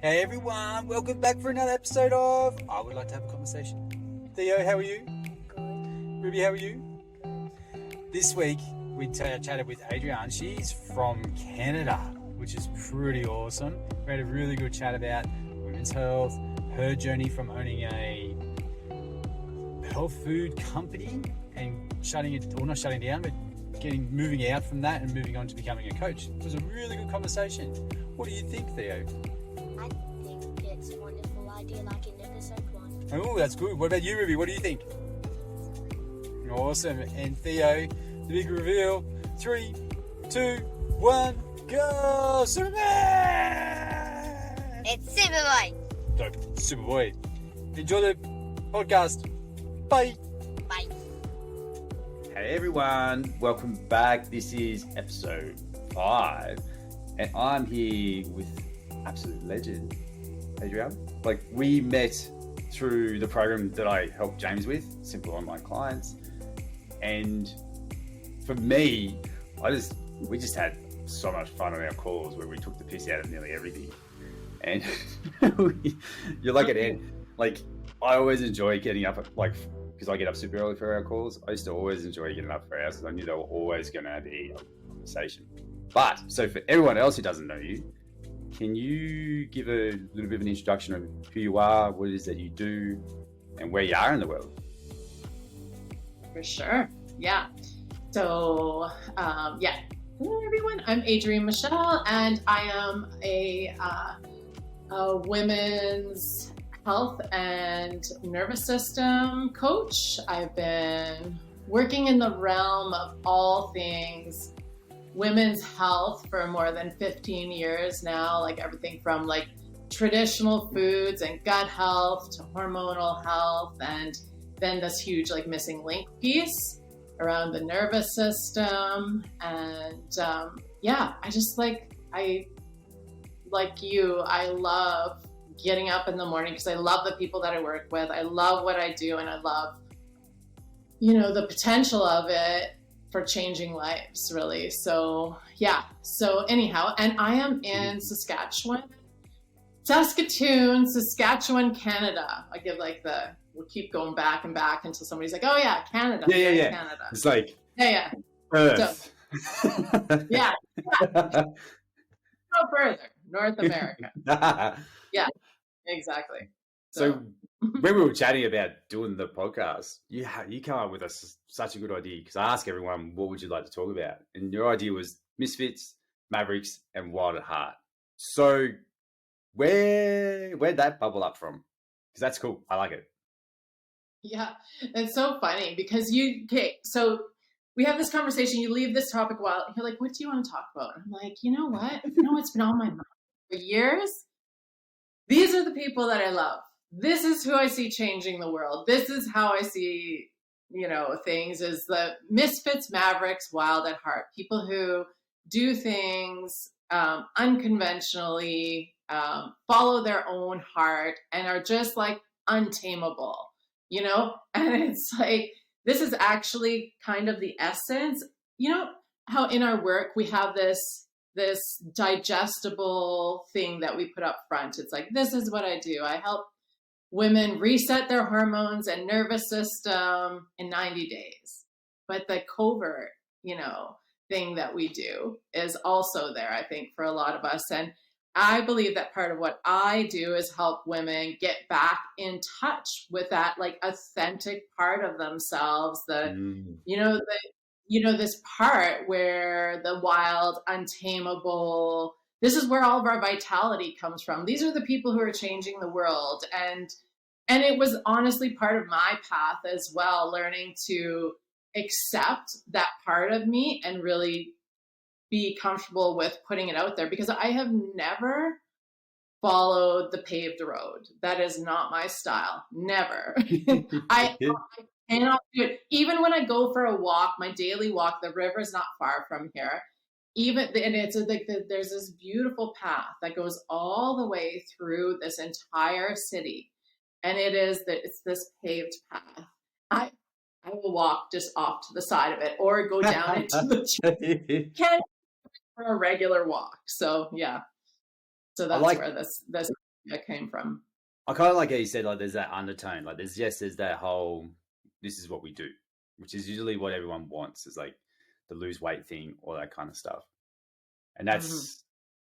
Hey everyone, welcome back for another episode of I Would Like to Have a Conversation. Theo, how are you? Good. Ruby, how are you? This week we chatted with Adrienne. She's from Canada, which is pretty awesome. We had a really good chat about women's health, her journey from owning a health food company and not shutting down, but moving out from that and moving on to becoming a coach. It was a really good conversation. What do you think, Theo? I think it's a wonderful idea, like in episode 1. Oh, that's good. What about you, Ruby? What do you think? Awesome. And Theo, the big reveal. 3, 2, 1, go! Superman! It's Superboy! Dope. Superboy. Enjoy the podcast. Bye. Bye. Hey everyone, welcome back. This is episode 5, and I'm here with absolute legend, Adrian. Like, we met through the program that I helped James with, Simple Online Clients, and for me, we just had so much fun on our calls where we took the piss out of nearly everything. And you're like an end. Like, I always enjoy getting up at, because I get up super early for our calls. I used to always enjoy getting up for ours because I knew they were always going to be a conversation. But, so for everyone else who doesn't know you, can you give a little bit of an introduction of who you are, what it is that you do, and where you are in the world? For sure. Yeah. So, hello everyone. I'm Adrienne Michelle, and I am a women's health and nervous system coach. I've been working in the realm of all things women's health for more than 15 years now, like everything from like traditional foods and gut health to hormonal health, and then this huge like missing link piece around the nervous system. And I love getting up in the morning because I love the people that I work with. I love what I do, and I love, the potential of it for changing lives, really. So anyhow, and I am in Saskatchewan, Canada. I give we'll keep going back and back until somebody's like, oh yeah, Canada. Yeah. Canada. It's like Earth. So, Go further, North America. Yeah, exactly. So when we were chatting about doing the podcast, you come up with such a good idea, because I ask everyone, what would you like to talk about? And your idea was Misfits, Mavericks, and Wild at Heart. So where'd that bubble up from? Because that's cool. I like it. Yeah, it's so funny because so we have this conversation, you leave this topic while you're like, what do you want to talk about? And I'm like, you know what? It's been on my mind for years. These are the people that I love. This is who I see changing the world. This is how I see, things, is the Misfits, Mavericks, Wild at Heart. People who do things unconventionally, follow their own heart, and are just like untamable, And it's like, this is actually kind of the essence. How in our work we have this digestible thing that we put up front. It's like, this is what I do. I help women reset their hormones and nervous system in 90 days. But the covert, thing that we do is also there, I think, for a lot of us. And I believe that part of what I do is help women get back in touch with that like authentic part of themselves, this part where the wild, untamable, this is where all of our vitality comes from. These are the people who are changing the world. And it was honestly part of my path as well, learning to accept that part of me and really be comfortable with putting it out there, because I have never followed the paved road. That is not my style. Never. I cannot do it. Even when I go for a walk, my daily walk, the river is not far from here. There's this beautiful path that goes all the way through this entire city, and it's this paved path. I will walk just off to the side of it, or go down into the can't for a regular walk. So yeah, so that's where this that came from. I kind of like how you said, like, there's that undertone, like there's that whole, this is what we do, which is usually what everyone wants, is like the lose weight thing, all that kind of stuff. And that's,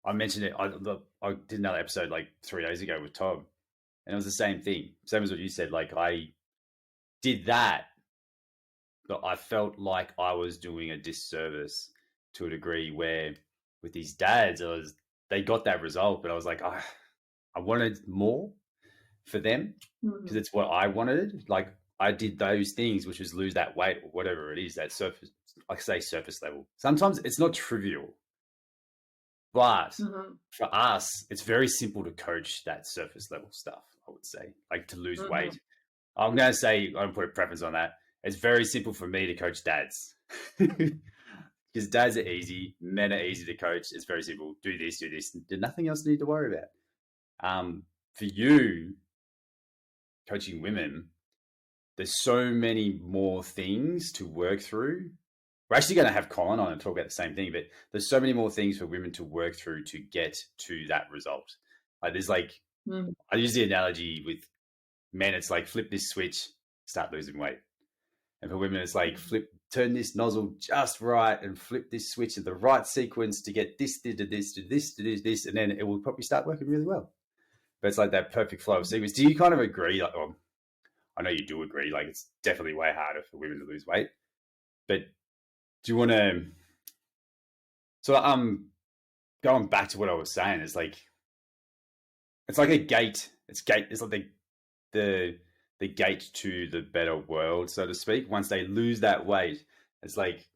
I mentioned it, I did another episode like 3 days ago with Tom, and it was the same thing. Same as what you said. Like, I did that, but I felt like I was doing a disservice to a degree, where with these dads, they got that result, but I was like, I wanted more for them, because it's what I wanted. Like, I did those things, which was lose that weight or whatever it is, that surface, like I say, surface level. Sometimes it's not trivial, but for us, it's very simple to coach that surface level stuff, I would say, like to lose weight. I'm going to say, I'm going to put a preference on that. It's very simple for me to coach dads, because dads are easy, men are easy to coach. It's very simple. Do this, nothing else you need to worry about. For you, coaching women, there's so many more things to work through. We're actually going to have Colin on and talk about the same thing, but there's so many more things for women to work through to get to that result. Like, there's like, I use the analogy with men, it's like flip this switch, start losing weight. And for women, it's like turn this nozzle just right and flip this switch in the right sequence to get this to this to this to this, and then it will probably start working really well. But it's like that perfect flow of sequence. Do you kind of agree? Like, well, I know you do agree. Like, it's definitely way harder for women to lose weight. But do you want to? So going back to what I was saying, is like, it's like a gate. It's like the gate to the better world, so to speak. Once they lose that weight, it's like,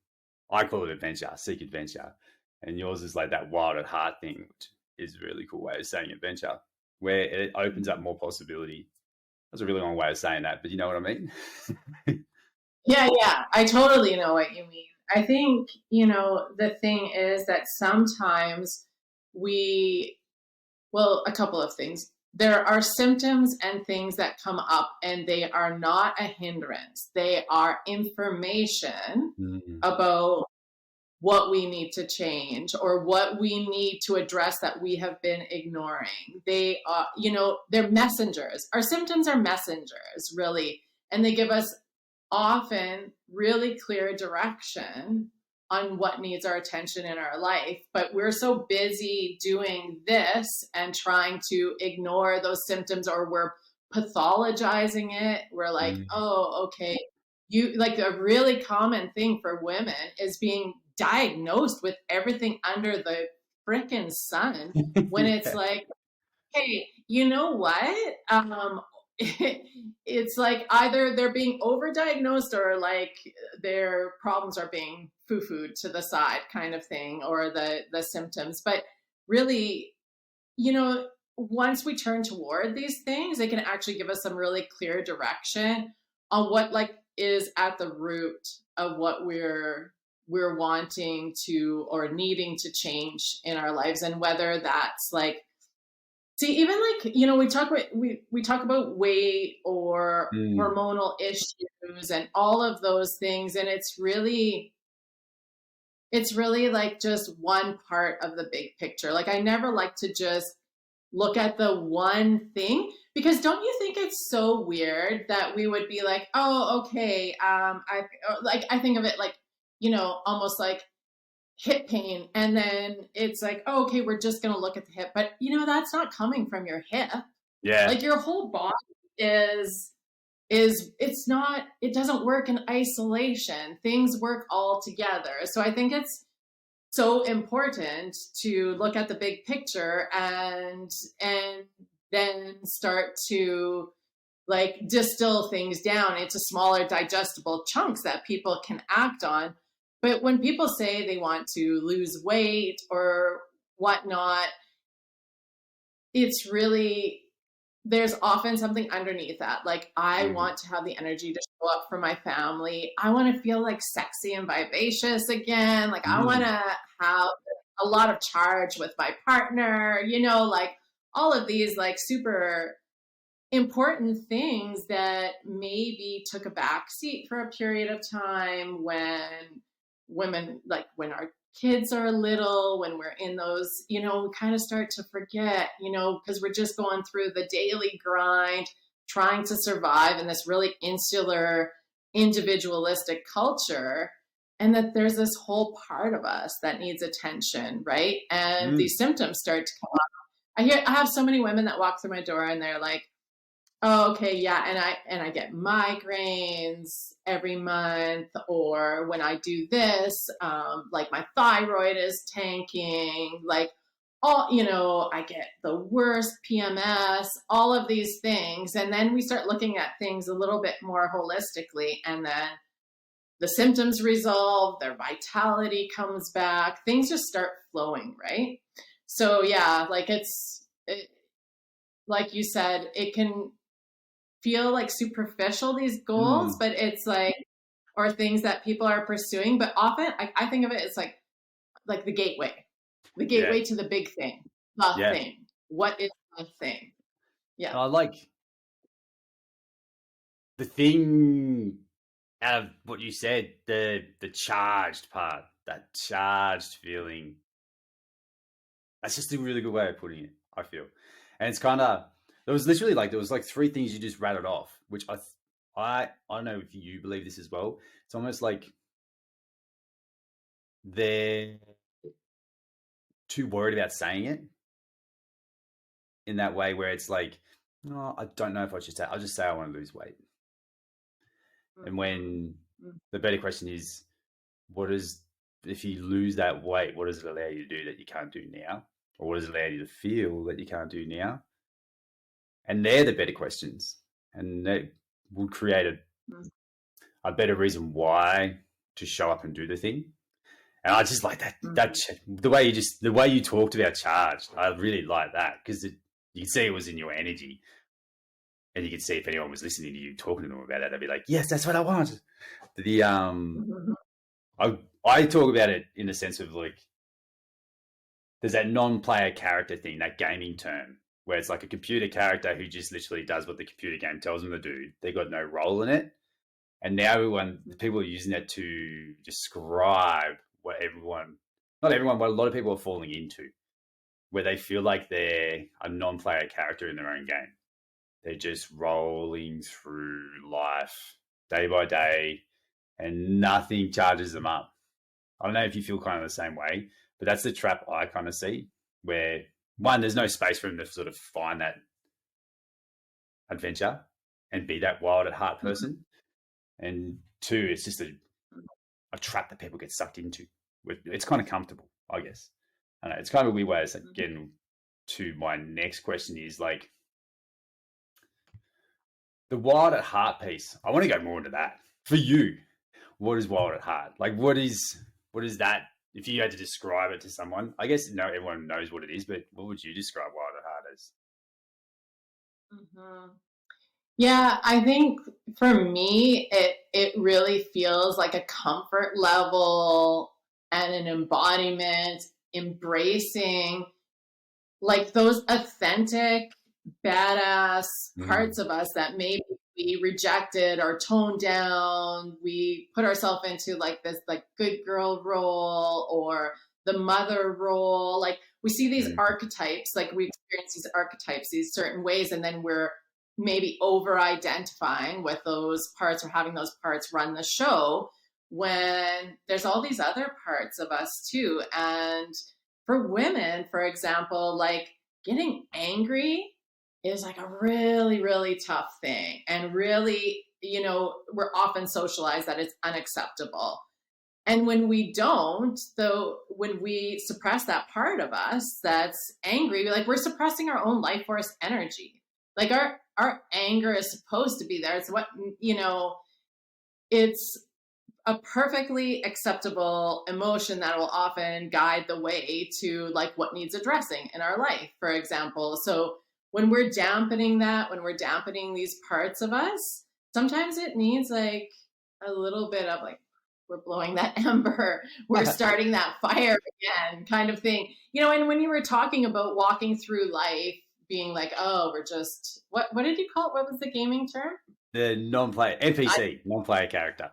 I call it adventure, seek adventure, and yours is like that wild at heart thing, which is a really cool way of saying adventure, where it opens up more possibility. That's a really long way of saying that, but you know what I mean? Yeah, I totally know what you mean. I think, the thing is that sometimes a couple of things. There are symptoms and things that come up, and they are not a hindrance. They are information about what we need to change or what we need to address that we have been ignoring. They are, they're messengers. Our symptoms are messengers, really. And they give us often really clear direction on what needs our attention in our life. But we're so busy doing this and trying to ignore those symptoms, or we're pathologizing it. We're like, oh, okay. Like, a really common thing for women is being diagnosed with everything under the frickin' sun, when it's like, hey, you know what? It's like either they're being overdiagnosed, or like their problems are being foo-fooed to the side, kind of thing, or the symptoms. But really, once we turn toward these things, they can actually give us some really clear direction on what is at the root of what we're wanting to or needing to change in our lives. And whether that's like, see, even we talk about weight or hormonal issues and all of those things, and it's really like just one part of the big picture. Like, I never like to just look at the one thing, because don't you think it's so weird that we would be like, oh, okay, I think of it like, almost like hip pain, and then it's like, oh, okay, we're just going to look at the hip, but that's not coming from your hip. Yeah, like your whole body it doesn't work in isolation. Things work all together. So I think it's so important to look at the big picture and then start to like distill things down into smaller digestible chunks that people can act on. But when people say they want to lose weight or whatnot, it's really, there's often something underneath that. Like, I want to have the energy to show up for my family. I want to feel like sexy and vivacious again. Like, I want to have a lot of charge with my partner, like all of these like super important things that maybe took a backseat for a period of time when women, like when our kids are little, when we're in those, we kind of start to forget, because we're just going through the daily grind, trying to survive in this really insular, individualistic culture. And that there's this whole part of us that needs attention, right? And these symptoms start to come up. I have so many women that walk through my door and they're like, oh, okay, yeah, and I get migraines every month, or when I do this, like my thyroid is tanking, like I get the worst PMS, all of these things, and then we start looking at things a little bit more holistically, and then the symptoms resolve, their vitality comes back, things just start flowing, right? So yeah, like you said, it can feel like superficial, these goals, but it's like, or things that people are pursuing, but often I think of it as like the gateway to the big thing, thing. What is the thing? Yeah. I like the thing out of what you said, the charged part, that charged feeling. That's just a really good way of putting it, I feel. And it's kind of, there was like three things you just rattled off, which I don't know if you believe this as well. It's almost like they're too worried about saying it in that way, where it's like, no, I don't know if I should say, I'll just say I want to lose weight. And when the better question is, if you lose that weight, what does it allow you to do that you can't do now? Or what does it allow you to feel that you can't do now? And they're the better questions. And they will create a better reason why to show up and do the thing. And I just like that the way you talked about charged, I really like that, because you can see it was in your energy. And you can see if anyone was listening to you talking to them about that, they'd be like, yes, that's what I want. I talk about it in the sense of like, there's that non-player character thing, that gaming term, where it's like a computer character who just literally does what the computer game tells them to do. They got no role in it. And now people are using that to describe what not everyone, but a lot of people are falling into, where they feel like they're a non-player character in their own game. They're just rolling through life day by day and nothing charges them up. I don't know if you feel kind of the same way, but that's the trap I kind of see, where one, there's no space for them to sort of find that adventure and be that wild at heart person. And two, it's just a trap that people get sucked into. It's kind of comfortable, I guess. I know it's kind of a weird way of getting to my next question is like, the wild at heart piece. I want to go more into that. For you, what is wild at heart? Like, what is that? If you had to describe it to someone, I guess everyone knows what it is, but what would you describe wild at heart as? Yeah, I think for me, it really feels like a comfort level and an embodiment, embracing like those authentic, badass parts of us that maybe we rejected or toned down. We put ourselves into like this like good girl role or the mother role. Like we see these archetypes, like we experience these archetypes, these certain ways, and then we're maybe over identifying with those parts or having those parts run the show, when there's all these other parts of us too. And for women, for example, like getting angry is like a really, really tough thing. And really, we're often socialized that it's unacceptable. And when we don't, though, when we suppress that part of us that's angry, like we're suppressing our own life force energy. Like our anger is supposed to be there. It's what, it's a perfectly acceptable emotion that will often guide the way to like what needs addressing in our life, for example. So when we're dampening that, when we're dampening these parts of us, sometimes it needs like a little bit of like, we're blowing that ember, we're starting that fire again kind of thing. And when you were talking about walking through life, being like, oh, we're just, what did you call it? What was the gaming term? The non-player, NPC, non-player character.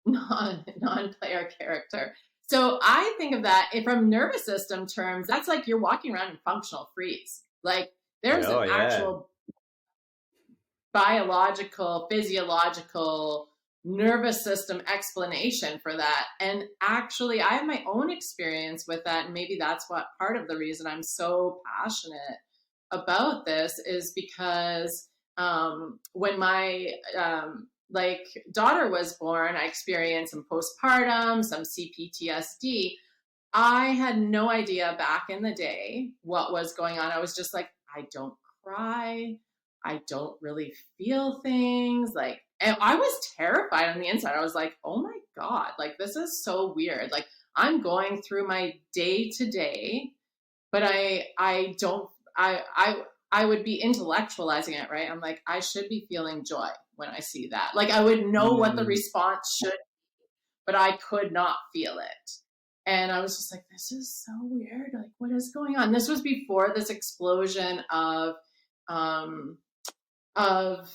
Non-player character. So I think of that from nervous system terms, that's like you're walking around in functional freeze. Like there's Oh, an yeah. actual biological, physiological, nervous system explanation for that. And actually, I have my own experience with that. And maybe that's what part of the reason I'm so passionate about this is because when my daughter was born, I experienced some postpartum, some CPTSD. I had no idea back in the day what was going on. I was just like, I don't cry. I don't really feel things. Like, and I was terrified on the inside. I was like, oh my God, like this is so weird. Like I'm going through my day to day, but I don't, I would be intellectualizing it, right? I'm like, I should be feeling joy when I see that. Like I would know what the response should be, but I could not feel it. And I was just like, this is so weird. Like, what is going on? This was before this explosion of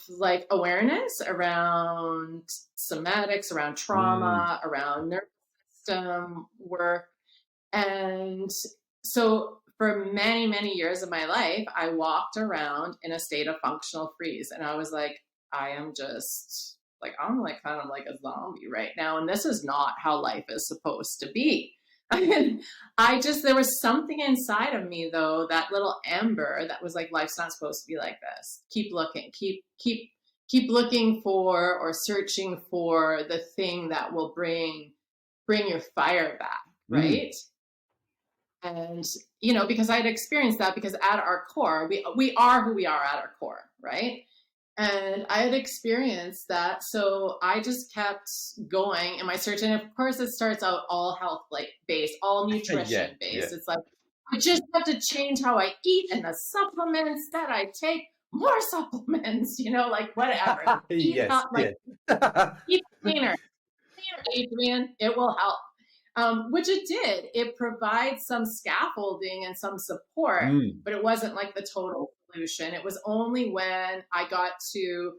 like awareness around somatics, around trauma, around nervous system work. And so for many, many years of my life, I walked around in a state of functional freeze. And I was like, I am just like, I'm like kind of like a zombie right now. And this is not how life is supposed to be. And there was something inside of me though, that little ember that was like, life's not supposed to be like this. Keep looking, keep looking for or searching for the thing that will bring your fire back. Right. And, because I had experienced that because at our core, we are who we are at our core. Right. And I had experienced that. So I just kept going in my search. And of course it starts out all health based, all nutrition based. It's like, I just have to change how I eat and the supplements that I take, more supplements, like whatever. Eat cleaner, Adrian, it will help. Which it did. It provides some scaffolding and some support, but it wasn't like the total solution. It was only when I got to,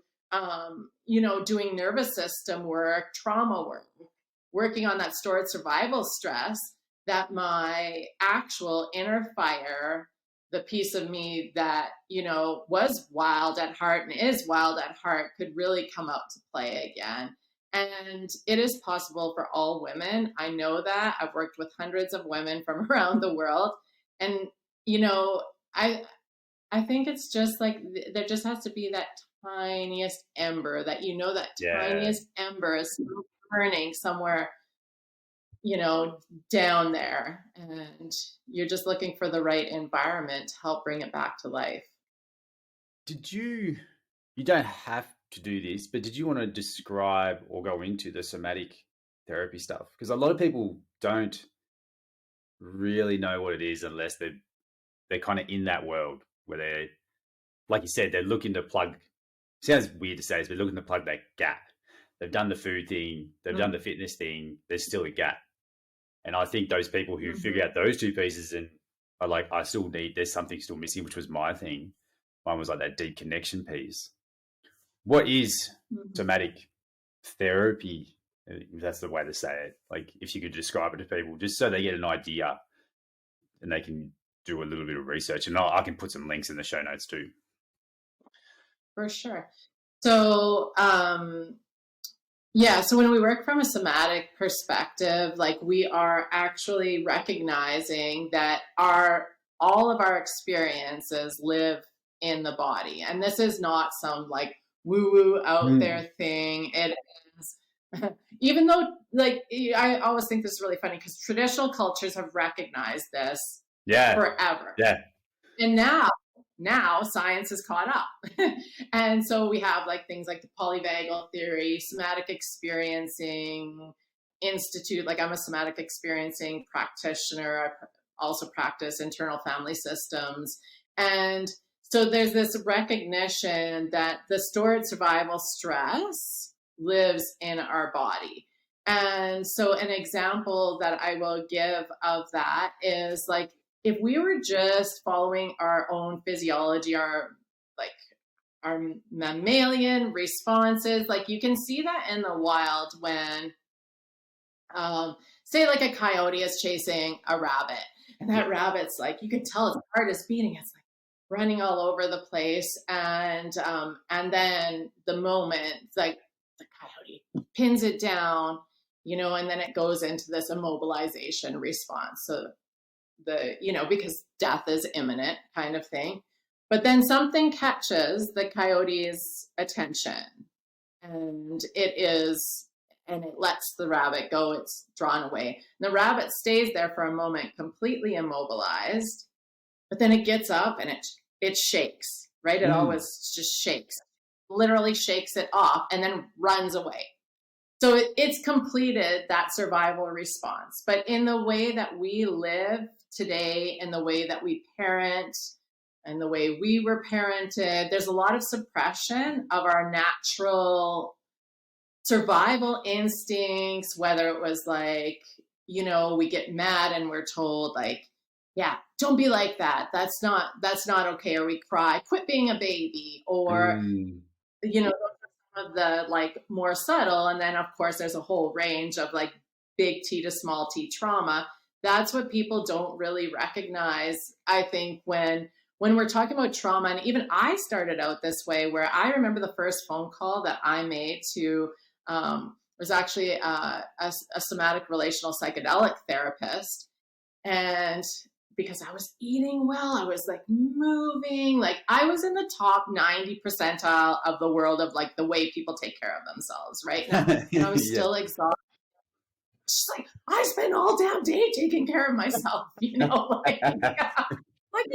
doing nervous system work, trauma work, working on that stored survival stress, that my actual inner fire, the piece of me that, was wild at heart and is wild at heart, could really come out to play again. And it is possible for all women. I know that. I've worked with hundreds of women from around the world. And, I think it's just like, there just has to be that tiniest ember that, tiniest ember is burning somewhere, down there. And you're just looking for the right environment to help bring it back to life. You don't have to do this, but did you want to describe or go into the somatic therapy stuff? Because a lot of people don't really know what it is unless they're kind of in that world where they're, like you said, they're looking to plug, sounds weird to say this, but looking to plug that gap. They've done the food thing, they've done the fitness thing, there's still a gap. And I think those people who figure out those two pieces and are like, there's something still missing, which was my thing. Mine was like that deep connection piece. What is somatic therapy, if that's the way to say it? Like, if you could describe it to people, just so they get an idea and they can do a little bit of research. And I can put some links in the show notes too. For sure. So, so when we work from a somatic perspective, like we are actually recognizing that all of our experiences live in the body. And this is not some like woo-woo out there thing. It is, even though like, I always think this is really funny because traditional cultures have recognized this forever. Yeah. And now science has caught up. And so we have like things like the polyvagal theory, somatic experiencing institute. Like I'm a somatic experiencing practitioner. I also practice internal family systems. And so there's this recognition that the stored survival stress lives in our body. And so an example that I will give of that is like, if we were just following our own physiology, our mammalian responses, like you can see that in the wild when say like a coyote is chasing a rabbit, and that rabbit's like, you can tell its heart is beating. It's like running all over the place. And then the moment like the coyote pins it down, and then it goes into this immobilization response. So because death is imminent kind of thing. But then something catches the coyote's attention, and it lets the rabbit go. It's drawn away. And the rabbit stays there for a moment, completely immobilized, but then it gets up and it shakes, right? It always just shakes, literally shakes it off, and then runs away. So it's completed that survival response. But in the way that we live today, in the way that we parent, and the way we were parented, there's a lot of suppression of our natural survival instincts, whether it was like, we get mad and we're told like, yeah, don't be like that. That's not okay. Or we cry, quit being a baby, or, those are some of the like more subtle. And then of course there's a whole range of like big T to small t trauma. That's what people don't really recognize, I think, when we're talking about trauma. And even I started out this way, where I remember the first phone call that I made to was actually a somatic relational psychedelic therapist. And because I was eating well, I was like moving, like I was in the top 90 percentile of the world of like the way people take care of themselves, right? And I was still exhausted. Just like, I spend all damn day taking care of myself, like, like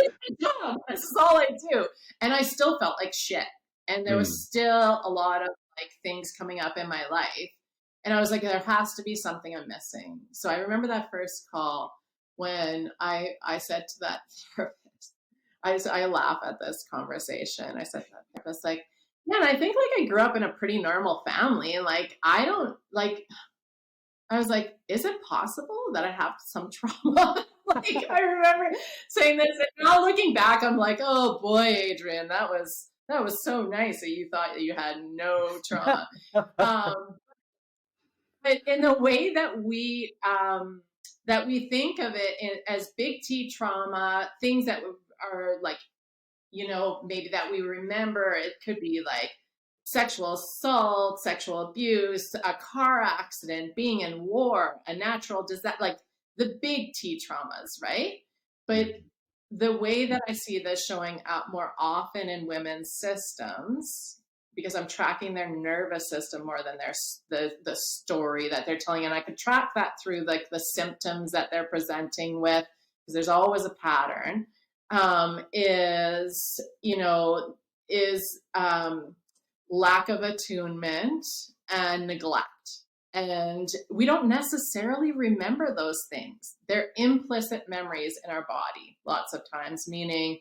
this is all I do. And I still felt like shit. And there was still a lot of like things coming up in my life. And I was like, there has to be something I'm missing. So I remember that first call when I said to that therapist, I laugh at this conversation. I said to that therapist, like, yeah, and I think like I grew up in a pretty normal family. And like, I was like, is it possible that I have some trauma? Like, I remember saying this, and now looking back, I'm like, oh boy, Adrian, that was so nice that you thought that you had no trauma. But in the way that we think of it as big T trauma, things that are like, maybe that we remember, it could be like sexual assault, sexual abuse, a car accident, being in war, a natural disaster, like the big T traumas, right? But the way that I see this showing up more often in women's systems, because I'm tracking their nervous system more than the story that they're telling, and I could track that through like the symptoms that they're presenting with, because there's always a pattern, is lack of attunement and neglect. And we don't necessarily remember those things. They're implicit memories in our body lots of times, meaning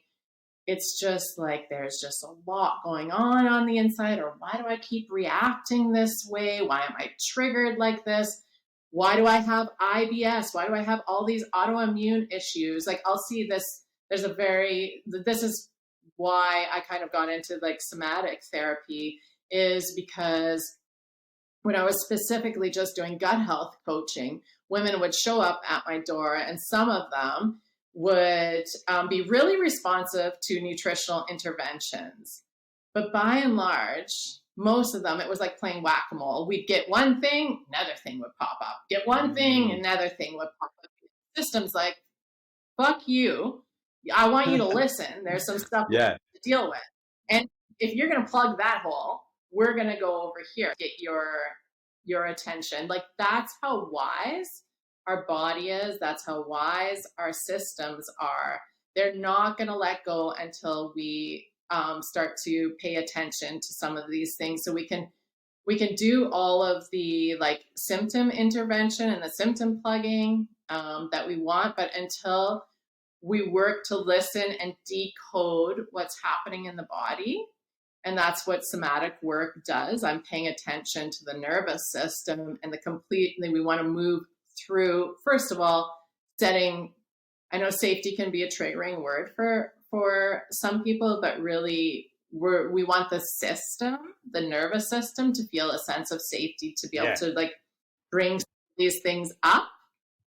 it's just like there's just a lot going on the inside, or why do I keep reacting this way? Why am I triggered like this? Why do I have IBS? Why do I have all these autoimmune issues? Like I'll see this, this is why I kind of got into like somatic therapy, is because when I was specifically just doing gut health coaching, women would show up at my door, and some of them would be really responsive to nutritional interventions. But by and large, most of them, it was like playing whack-a-mole. We'd get one thing, another thing would pop up. Get one thing, another thing would pop up. The system's like, fuck you. I want you to listen. There's some stuff to deal with. And if you're going to plug that hole, we're going to go over here, get your attention. Like that's how wise our body is. That's how wise our systems are. They're not going to let go until we start to pay attention to some of these things. So we can do all of the like symptom intervention and the symptom plugging that we want, but until we work to listen and decode what's happening in the body. And that's what somatic work does. I'm paying attention to the nervous system and we want to move through, first of all, setting, I know safety can be a triggering word for some people, but really we want the system, the nervous system, to feel a sense of safety, to be able to like bring these things up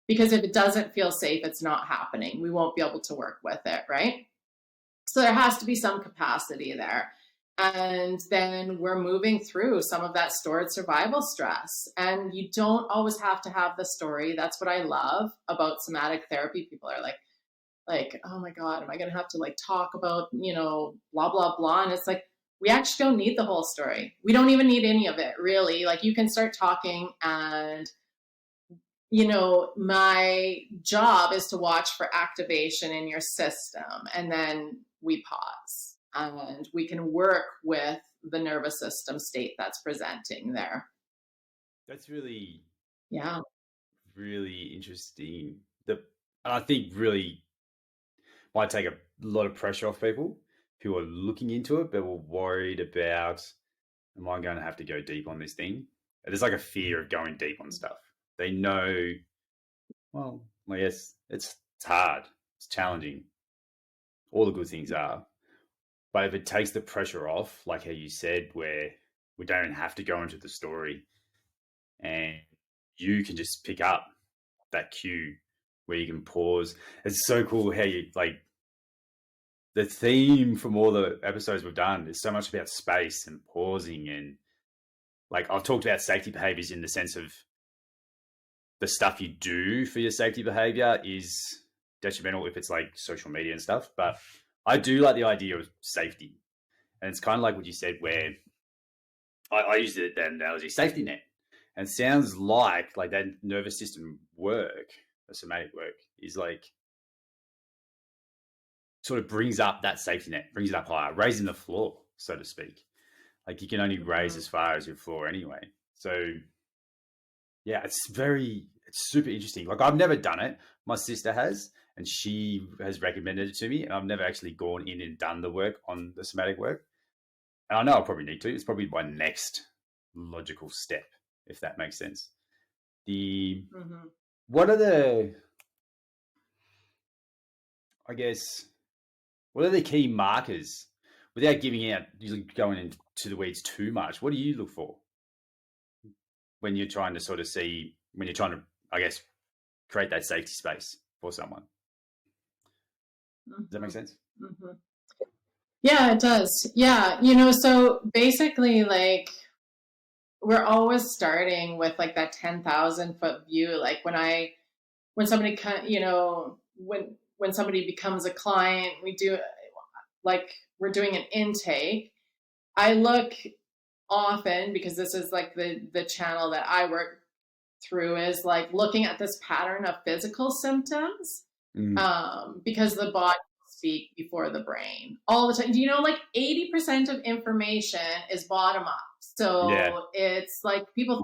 because if it doesn't feel safe, it's not happening. We won't be able to work with it, right? So there has to be some capacity there. And then we're moving through some of that stored survival stress. And you don't always have to have the story. That's what I love about somatic therapy. People are like, oh my God, am I going to have to like talk about, blah, blah, blah. And it's like, we actually don't need the whole story. We don't even need any of it, really. Like, you can start talking, and my job is to watch for activation in your system. And then we pause and we can work with the nervous system state that's presenting there. That's really, yeah, really interesting. I think really might take a lot of pressure off people who are looking into it, but were worried about, am I going to have to go deep on this thing? There's like a fear of going deep on stuff. They know, well, I guess it's hard, it's challenging. All the good things are. But if it takes the pressure off, like how you said, where we don't have to go into the story and you can just pick up that cue where you can pause. It's so cool how you, like, the theme from all the episodes we've done is so much about space and pausing. And like, I've talked about safety behaviors in the sense of the stuff you do for your safety behavior is detrimental if it's like social media and stuff. But I do like the idea of safety. And it's kind of like what you said, where I use that analogy, safety net. And it sounds like that nervous system work, the somatic work, is like, sort of brings up that safety net, brings it up higher, raising the floor, so to speak. Like, you can only raise as far as your floor anyway. So yeah, it's super interesting. Like, I've never done it. My sister has, and she has recommended it to me, and I've never actually gone in and done the work on the somatic work. And I know I'll probably need to. It's probably my next logical step, if that makes sense. What are the, I guess, what are the key markers, without giving out, usually going into the weeds too much? What do you look for when you're trying to sort of see, when you're trying to, I guess, create that safety space for someone? Does that make sense? Mm-hmm. Yeah, it does. Yeah. So basically, like, we're always starting with like that 10,000 foot view. Like, when somebody, when somebody becomes a client, we're doing an intake. I look often, because this is like the channel that I work through, is like looking at this pattern of physical symptoms, because the body will speak before the brain all the time. Like 80% of information is bottom up. So it's like, people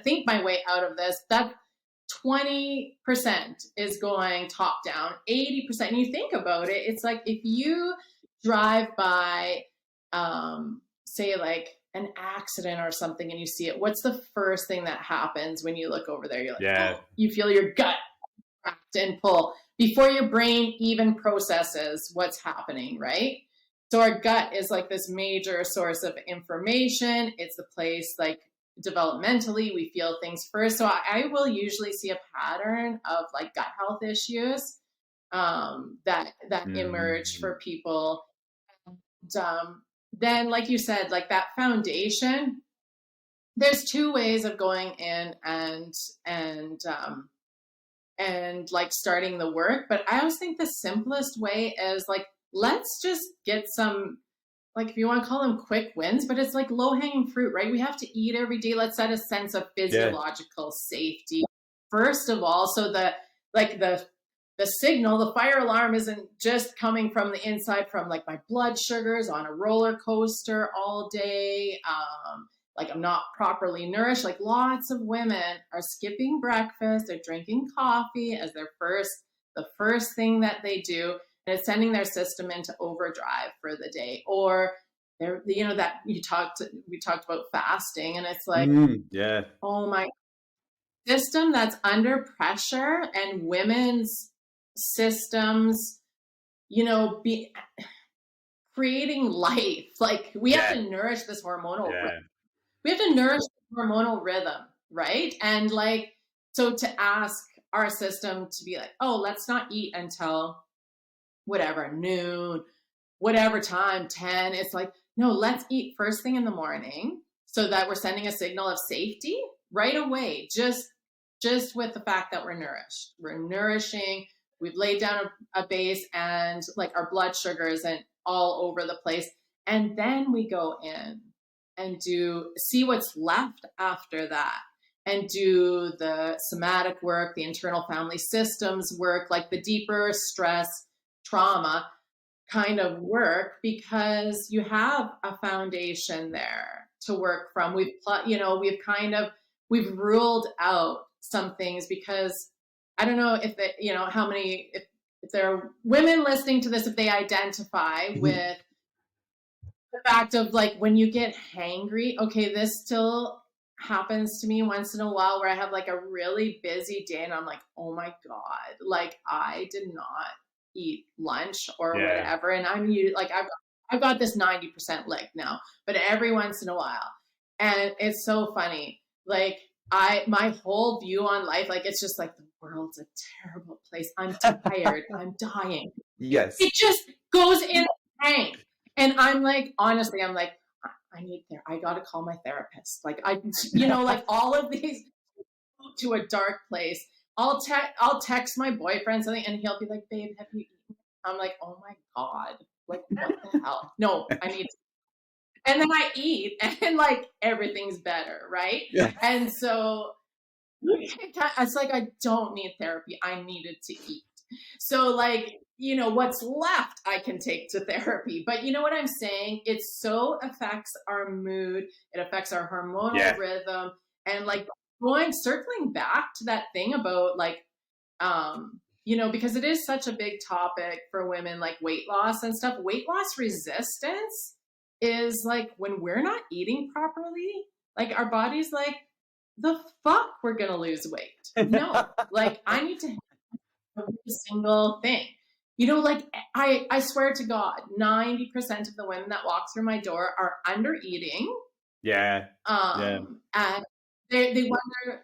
think my way out of this. That 20% is going top down, 80%. And you think about it, it's like, if you drive by, say like an accident or something, and you see it, what's the first thing that happens when you look over there? You're like, oh, you feel your gut cracked and pull before your brain even processes what's happening, right? So our gut is like this major source of information. It's the place, like, developmentally, we feel things first. So I will usually see a pattern of like gut health issues that emerge for people. And, then, like you said, like that foundation, there's two ways of going in and like starting the work. But I always think the simplest way is like, let's just get some, like, if you want to call them quick wins, but it's like low hanging fruit, right? We have to eat every day. Let's set a sense of physiological safety first of all. So the signal, the fire alarm, isn't just coming from the inside, from like my blood sugars on a roller coaster all day. Like, I'm not properly nourished. Like, lots of women are skipping breakfast. They're drinking coffee as the first thing that they do. And it's sending their system into overdrive for the day. Or that we talked about fasting, and it's like, oh my, system that's under pressure, and women's systems, be creating life. Like, we have to nourish this hormonal. We have to nourish the hormonal rhythm, right? And like, so to ask our system to be like, oh, let's not eat until whatever, noon, whatever time, 10. It's like, no, let's eat first thing in the morning so that we're sending a signal of safety right away. Just with the fact that we're nourished. We're nourishing. We've laid down a base, and like our blood sugar isn't all over the place. And then we go in and see what's left after that, and do the somatic work, the internal family systems work, like the deeper stress, trauma kind of work, because you have a foundation there to work from. We've ruled out some things, because I don't know if if there are women listening to this, if they identify with the fact of like when you get hangry. Okay, this still happens to me once in a while, where I have like a really busy day and I'm like, oh my God, like I did not eat lunch or whatever. And I'm like, I've got this 90% lick now, but every once in a while. And it's so funny. Like my whole view on life, like, it's just like the world's a terrible place. I'm tired. I'm dying. Yes. It just goes in the tank. And I'm like, honestly, I'm like, I got to call my therapist. Like like all of these to a dark place. I'll text my boyfriend something and he'll be like, babe, have you eaten? I'm like, oh my God, like what the hell? No, I need to. And then I eat and like everything's better, right? Yeah. And so it's like, I don't need therapy. I needed to eat. So like, what's left I can take to therapy. But you know what I'm saying? It so affects our mood. It affects our hormonal rhythm. And like circling back to that thing about like, because it is such a big topic for women, like weight loss and stuff. Weight loss resistance is like when we're not eating properly, like our body's like, the fuck, we're going to lose weight. No, like I need to have every single thing. Like I swear to God, 90% of the women that walk through my door are under eating. Yeah. And they wonder,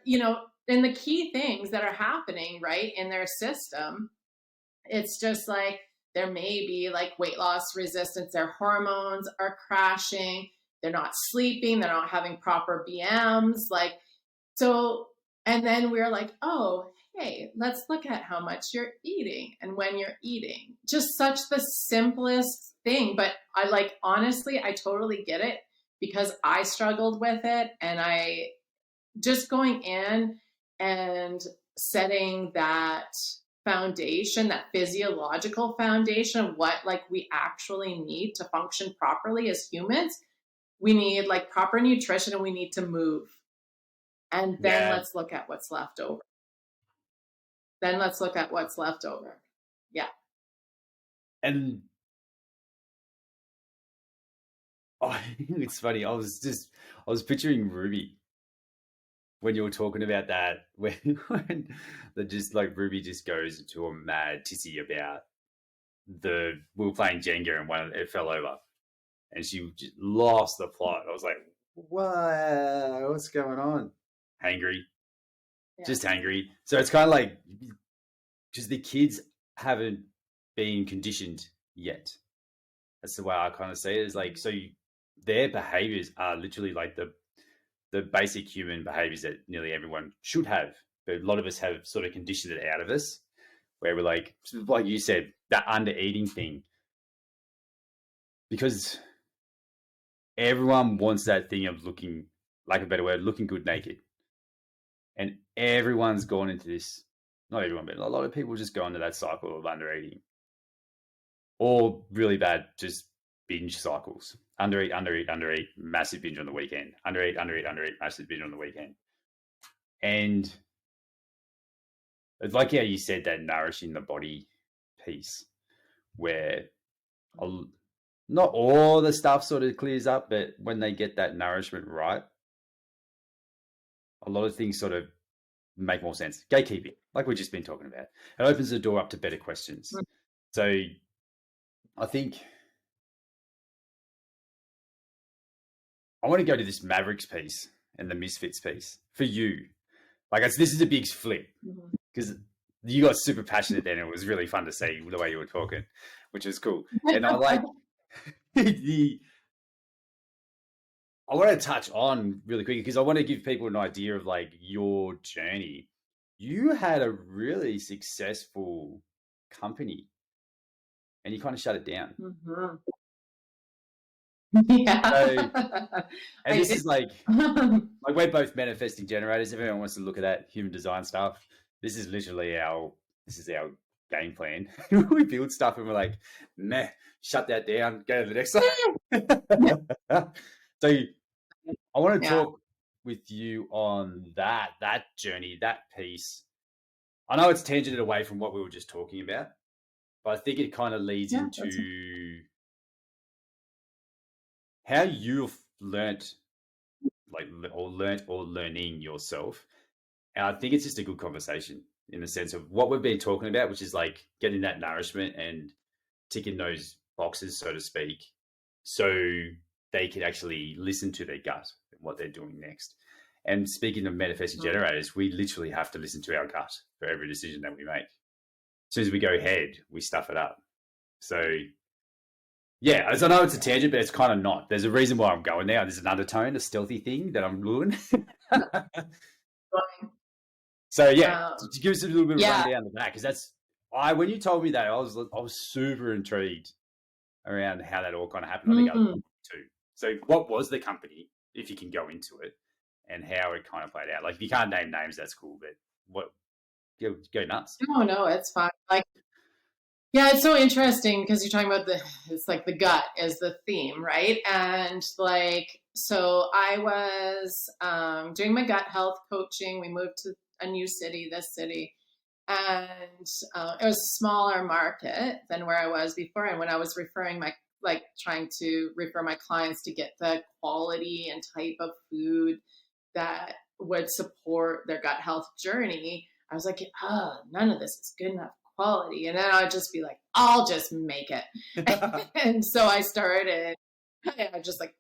and the key things that are happening, right, in their system, it's just like there may be like weight loss resistance. Their hormones are crashing. They're not sleeping. They're not having proper BMs. Like, so, and then we're like, oh, hey, let's look at how much you're eating and when you're eating. Just such the simplest thing. But I like, honestly, I totally get it, because I struggled with it. And I just going in and setting that foundation, that physiological foundation of what like we actually need to function properly as humans. We need like proper nutrition and we need to move. And then let's look at what's left over. Yeah. And it's funny. I was picturing Ruby when you were talking about that, when Ruby just goes into a mad tizzy about we were playing Jenga and it fell over and she just lost the plot. I was like, what? What's going on? Hangry. Yeah. Just hangry. So it's kind of like, because the kids haven't been conditioned yet. That's the way I kind of see it. Is like, so their behaviors are literally like the basic human behaviors that nearly everyone should have, but a lot of us have sort of conditioned it out of us, where we're like you said, that under eating thing, because everyone wants that thing of looking, like a better word, looking good naked. And everyone's gone into this, not everyone, but a lot of people just go into that cycle of under eating, or really bad, just binge cycles. Undereat, massive binge on the weekend. Undereat, massive binge on the weekend. And it's like how you said that nourishing the body piece, where not all the stuff sort of clears up, but when they get that nourishment right, a lot of things sort of make more sense. Gatekeeping, like we've just been talking about. It opens the door up to better questions. Mm-hmm. So I think I want to go to this Mavericks piece and the Misfits piece for you. Like, this is a big flip, because you got super passionate then. It was really fun to see the way you were talking, which was cool. And I like I want to touch on really quickly because I want to give people an idea of like your journey. You had a really successful company and you kind of shut it down. Mm-hmm. So, Yeah. and this is like we're both manifesting generators. If anyone wants to look at that human design stuff, this is literally our game plan. We build stuff and we're like, meh, shut that down, go to the next one. So I want to talk with you on that journey, that piece. I know it's tangented away from what we were just talking about, but I think it kind of leads into how you've learning yourself. And I think it's just a good conversation in the sense of what we've been talking about, which is like getting that nourishment and ticking those boxes, so to speak, so they can actually listen to their gut and what they're doing next. And speaking of manifesting generators, we literally have to listen to our gut for every decision that we make. As soon as we go head, we stuff it up. So yeah, as I know it's a tangent, but it's kind of not. There's a reason why I'm going there. There's an undertone, a stealthy thing that I'm doing. So yeah, give us a little bit of a rundown of that, because when you told me that, I was super intrigued around how that all kind of happened. I think I was too. So what was the company, if you can go into it, and how it kind of played out? Like if you can't name names, that's cool, but what go nuts. No, it's fine. Like, yeah, it's so interesting because you're talking about it's like the gut is the theme, right? And like, so I was doing my gut health coaching. We moved to a new city, this city, and it was a smaller market than where I was before. And when I was trying to refer my clients to get the quality and type of food that would support their gut health journey, I was like, none of this is good enough quality. And then I'd just be like, I'll just make it. And so I started,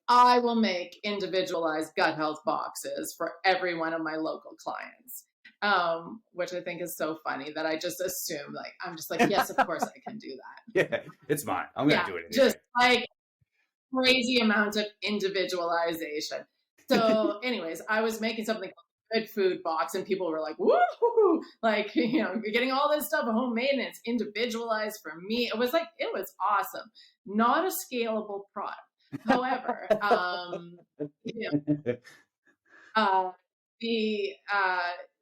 I will make individualized gut health boxes for every one of my local clients. Which I think is so funny that I just assume, I'm just like, yes, of course I can do that. Yeah, it's mine. I'm going to do it. Anyway. Just like crazy amounts of individualization. So anyways, I was making something called Good Food Box and people were like, woo, like, you're getting all this stuff homemade and it's individualized for me. It was awesome. Not a scalable product. However,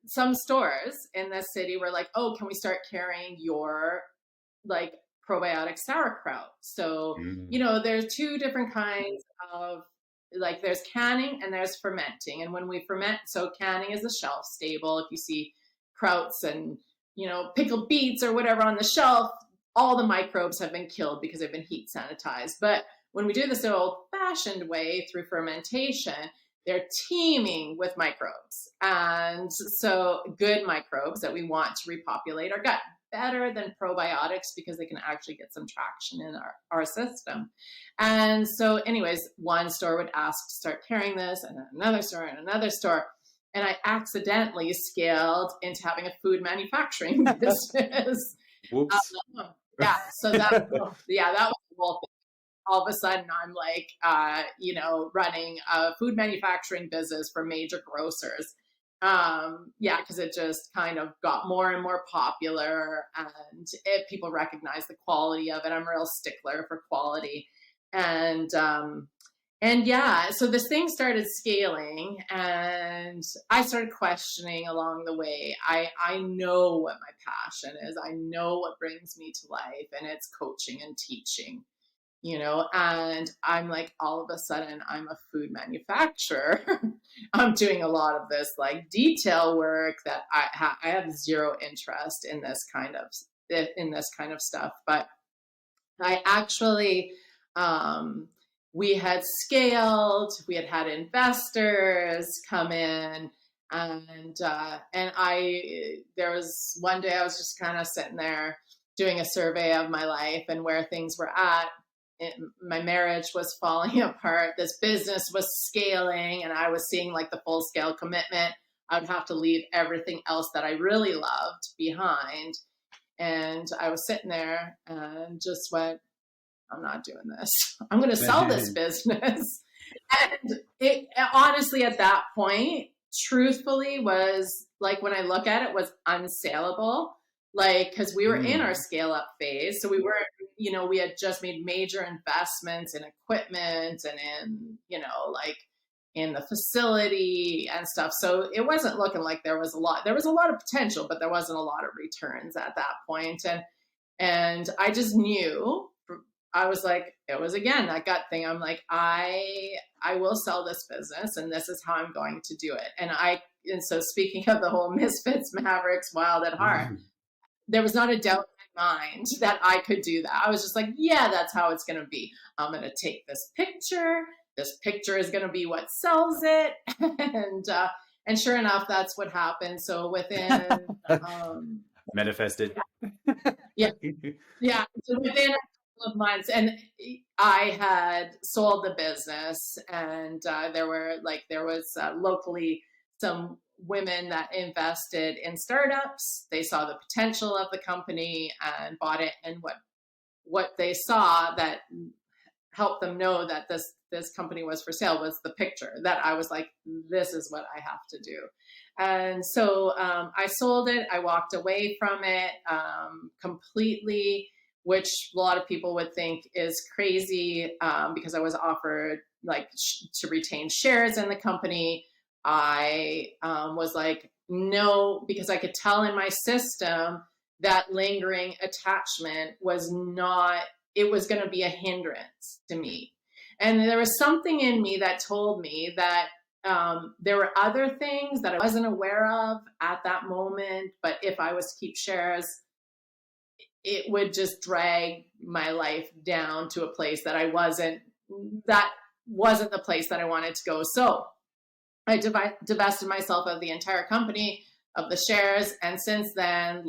some stores in this city were like, oh, can we start carrying your probiotic sauerkraut? So, there's two different kinds of, there's canning and there's fermenting. And when we ferment, so canning is the shelf stable. If you see krauts and, pickled beets or whatever on the shelf, all the microbes have been killed because they've been heat sanitized. But when we do this the old fashioned way through fermentation, they're teeming with microbes. And so good microbes that we want to repopulate our gut, better than probiotics because they can actually get some traction in our system. And so anyways, one store would ask to start carrying this and another store and another store. And I accidentally scaled into having a food manufacturing business. Whoops. So that was the whole thing. All of a sudden I'm running a food manufacturing business for major grocers. Because it just kind of got more and more popular and people recognize the quality of it. I'm a real stickler for quality. And so this thing started scaling and I started questioning along the way. I know what my passion is. I know what brings me to life, and it's coaching and teaching. And I'm like, all of a sudden I'm a food manufacturer. I'm doing a lot of this detail work that I have zero interest in this kind of stuff. But I actually, we had scaled, we had investors come in, and there was one day I was just kind of sitting there doing a survey of my life and where things were at. My marriage was falling apart. This business was scaling and I was seeing the full scale commitment I would have to leave everything else that I really loved behind. And I was sitting there and just went, I'm not doing this. I'm going to sell this business. And it honestly, at that point, truthfully, was like, when I look at it, was unsaleable. Like, because we were in our scale up phase. So we were, we had just made major investments in equipment and in, like in the facility and stuff. So it wasn't looking like there was a lot of potential, but there wasn't a lot of returns at that point. And I just knew, I was like, it was again, that gut thing. I'm like, I will sell this business and this is how I'm going to do it. And so speaking of the whole Misfits, Mavericks, Wild at Heart, there was not a doubt in my mind that I could do that. I was just like, yeah, that's how it's going to be. I'm going to take this picture. This picture is going to be what sells it. And sure enough, that's what happened. So within, manifested. Yeah. So within a couple of months, and I had sold the business, and there was locally some women that invested in startups. They saw the potential of the company and bought it. And what they saw that helped them know that this company was for sale was the picture, that I was like, this is what I have to do. And so I sold it. I walked away from it completely, which a lot of people would think is crazy because I was offered to retain shares in the company. I was like, no, because I could tell in my system that lingering attachment was going to be a hindrance to me. And there was something in me that told me that there were other things that I wasn't aware of at that moment, but if I was to keep shares, it would just drag my life down to a place that wasn't the place that I wanted to go. So I divested myself of the entire company, of the shares. And since then,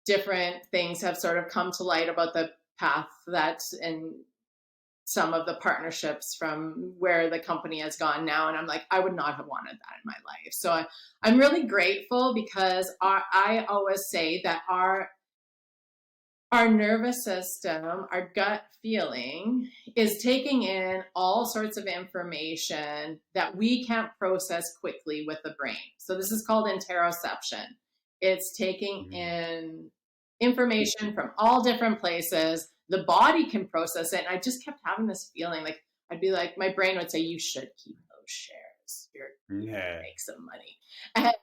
different things have sort of come to light about the path that's in some of the partnerships from where the company has gone now. And I'm like, I would not have wanted that in my life. So I'm really grateful, because I always say that our nervous system, our gut feeling, is taking in all sorts of information that we can't process quickly with the brain. So this is called interoception. It's taking in information from all different places. The body can process it. And I just kept having this feeling like, I'd be like, my brain would say, you should keep those shares. You're going to make some money. And I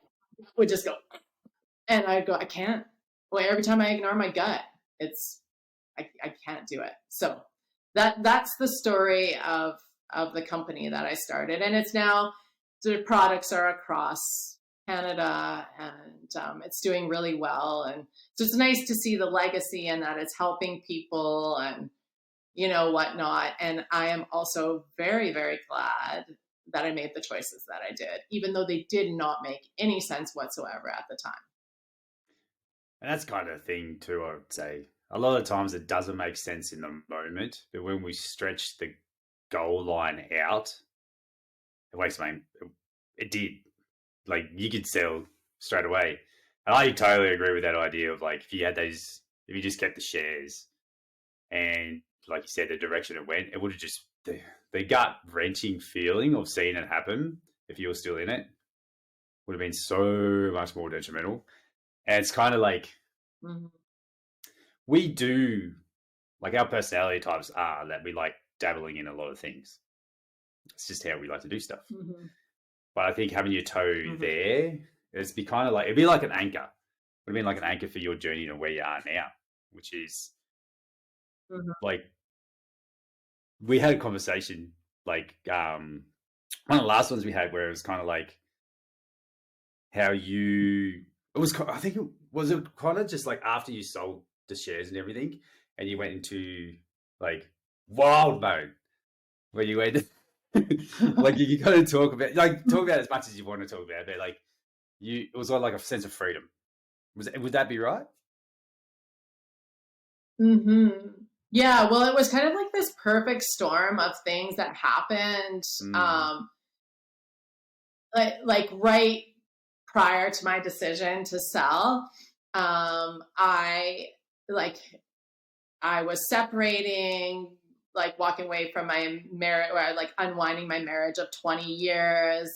would just go, and I'd go, I can't. Well, every time I ignore my gut, I can't do it. So that's the story of the company that I started. And it's now, the products are across Canada, and it's doing really well. And so it's nice to see the legacy and that it's helping people and, whatnot. And I am also very, very glad that I made the choices that I did, even though they did not make any sense whatsoever at the time. And that's kind of the thing too, I would say. A lot of times it doesn't make sense in the moment, but when we stretch the goal line out, it did. You could sell straight away. And I totally agree with that idea of if you just kept the shares and like you said, the direction it went, it would have just, the gut wrenching feeling of seeing it happen, if you were still in it, would have been so much more detrimental. And it's kind of we do, our personality types are that we like dabbling in a lot of things. It's just how we like to do stuff. Mm-hmm. But I think having your toe there, it'd be kind of it'd be like an anchor. It would have been like an anchor for your journey to where you are now, which is we had a conversation, one of the last ones we had where it was kind of how you, I think it was kind of just after you sold the shares and everything, and you went into wild mode, where you went you got to talk about as much as you want to talk about, but it was like a sense of freedom. Would that be right? Yeah, well, it was kind of this perfect storm of things that happened. Right prior to my decision to sell, I was separating, like walking away from my marriage, or like unwinding my marriage of 20 years,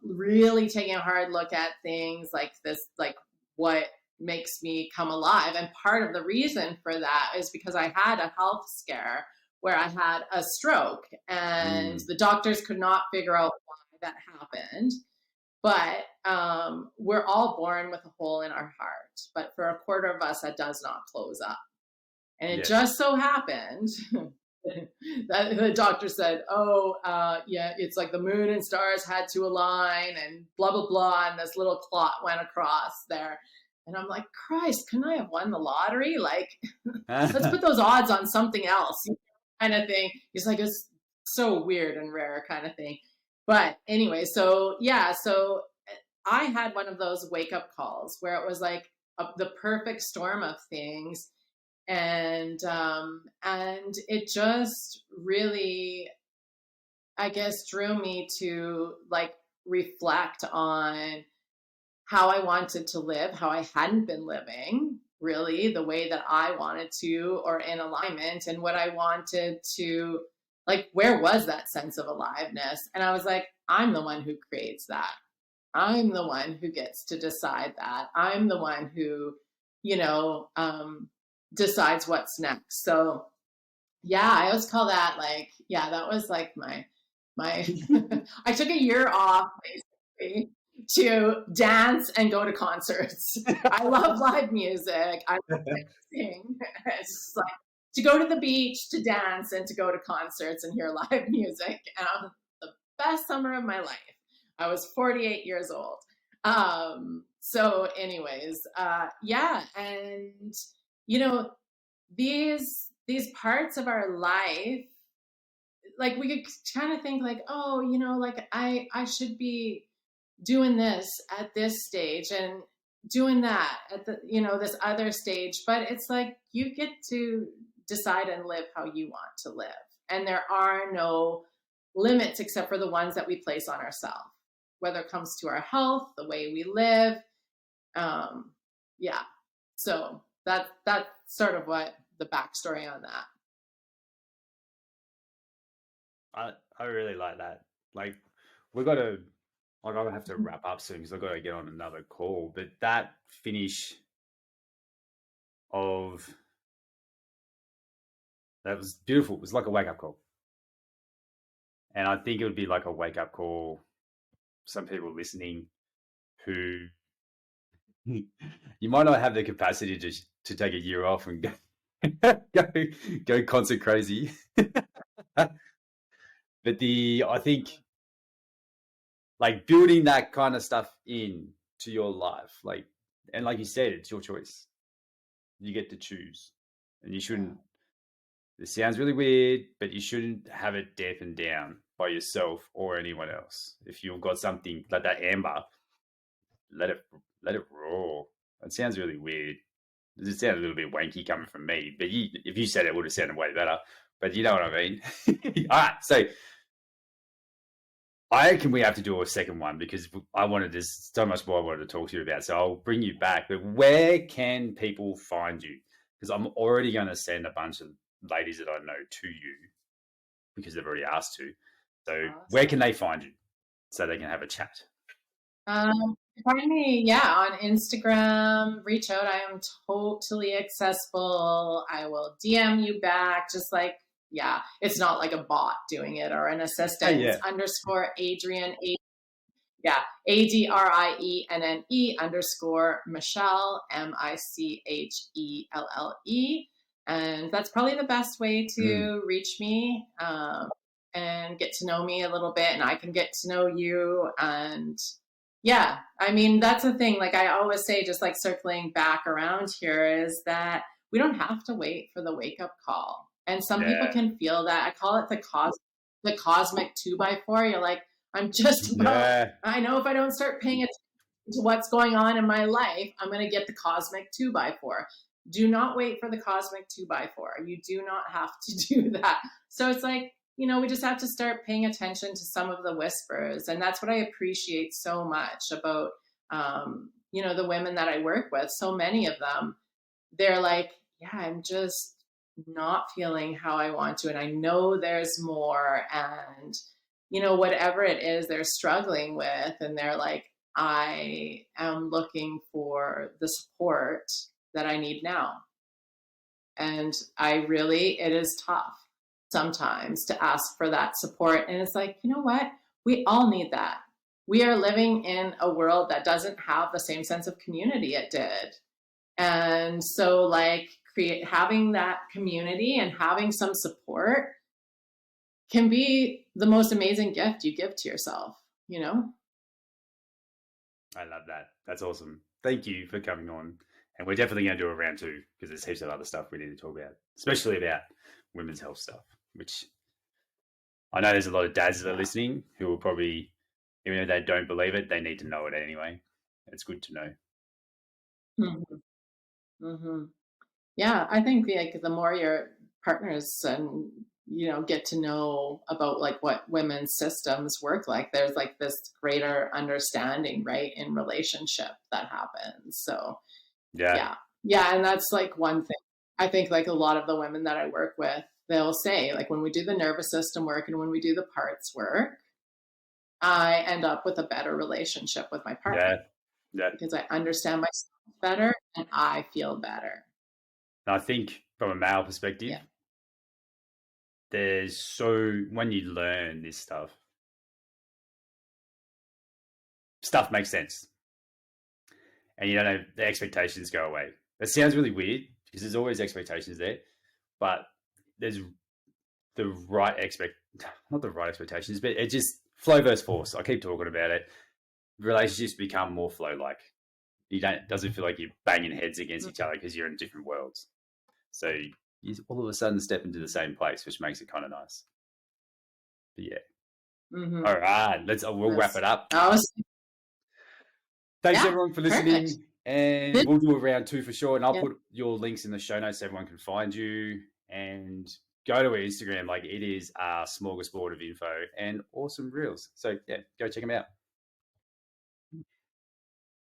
really taking a hard look at things like this, like what makes me come alive. And part of the reason for that is because I had a health scare where I had a stroke, and the doctors could not figure out why that happened. But we're all born with a hole in our heart, but for a quarter of us, that does not close up. And it just so happened that the doctor said, it's like the moon and stars had to align and blah, blah, blah. And this little clot went across there. And I'm like, Christ, couldn't I have won the lottery? Like, let's put those odds on something else, kind of thing. He's like, it's so weird and rare kind of thing. But anyway, so I had one of those wake up calls where it was like the perfect storm of things. And it just really, I guess, drew me to like reflect on how I wanted to live, how I hadn't been living really the way that I wanted to, or in alignment, and what I wanted to, like, where was that sense of aliveness? And I was like, I'm the one who creates that. I'm the one who gets to decide that. I'm the one who, decides what's next. So yeah, I always call that that was like my I took a year off basically to dance and go to concerts. I love live music. I love dancing. It's just like to go to the beach, to dance, and to go to concerts and hear live music. And it was the best summer of my life. I was 48 years old. So anyways, and these parts of our life, like we could kind of think like, I should be doing this at this stage and doing that at the, this other stage. But it's like, you get to decide and live how you want to live. And there are no limits except for the ones that we place on ourselves, whether it comes to our health, the way we live. So that's sort of what the backstory on that. I really like that. Like, I'm gonna have to wrap up soon because I've got to get on another call. But that finish of that was beautiful. It was like a wake up call. And I think it would be like a wake up call. Some people listening who you might not have the capacity to take a year off and go concert crazy. But I think like building that kind of stuff in to your life, like, and like you said, it's your choice. You get to choose, and you shouldn't. This sounds really weird, but you shouldn't have it dampened down by yourself or anyone else. If you've got something like that amber, let it roar. It sounds really weird. It sounds a little bit wanky coming from me, but if you said it, would have sounded way better. But you know what I mean. All right, so I reckon we have to do a second one because there's so much more I wanted to talk to you about. So I'll bring you back. But where can people find you? Because I'm already going to send a bunch of ladies that I know to you because they've already asked to. So awesome. Where can they find you so they can have a chat? Find me, on Instagram. Reach out. I am totally accessible. I will DM you back. Just like, it's not like a bot doing it or an assistant. It's _ Adrienne, ADRIENNE _ Michelle, MICHELLE. And that's probably the best way to reach me and get to know me a little bit, and I can get to know you. And I mean, that's the thing. Like I always say, just like circling back around here, is that we don't have to wait for the wake up call. And some people can feel that. I call it the cosmic 2x4. You're like, I'm just about, I know if I don't start paying attention to what's going on in my life, I'm going to get the cosmic 2x4. Do not wait for the cosmic 2x4. You do not have to do that. So it's like, we just have to start paying attention to some of the whispers. And that's what I appreciate so much about, the women that I work with. So many of them, they're like, yeah, I'm just not feeling how I want to. And I know there's more. And, whatever it is they're struggling with, and they're like, I am looking for the support that I need now. And it is tough sometimes to ask for that support. And it's like, you know what? We all need that. We are living in a world that doesn't have the same sense of community it did. And so like having that community and having some support can be the most amazing gift you give to yourself, I love that. That's awesome. Thank you for coming on. And we're definitely going to do a round 2 because there's heaps of other stuff we need to talk about, especially about women's health stuff, which I know there's a lot of dads that are listening who will probably, even if they don't believe it, they need to know it anyway. It's good to know. Mm-hmm. Mm-hmm. Yeah, I think like the more your partners and get to know about like what women's systems work like, there's like this greater understanding, right, in relationship that happens. So yeah, and that's like one thing. I think like a lot of the women that I work with, they'll say like when we do the nervous system work and when we do the parts work, I end up with a better relationship with my partner. Yeah. Because I understand myself better and I feel better. And I think from a male perspective, when you learn this stuff makes sense. And you don't know, the expectations go away. It sounds really weird because there's always expectations there, but there's the right not the right expectations, but it just flow versus force. I keep talking about it. Relationships become more flow-like. It doesn't feel like you're banging heads against each other because you're in different worlds. So you all of a sudden step into the same place, which makes it kind of nice. But yeah. Mm-hmm. All right, we'll wrap it up. Thanks everyone for listening. Perfect. And we'll do a round 2 for sure. And I'll put your links in the show notes so everyone can find you. And go to our Instagram. Like, it is a smorgasbord of info and awesome reels. So yeah, go check them out.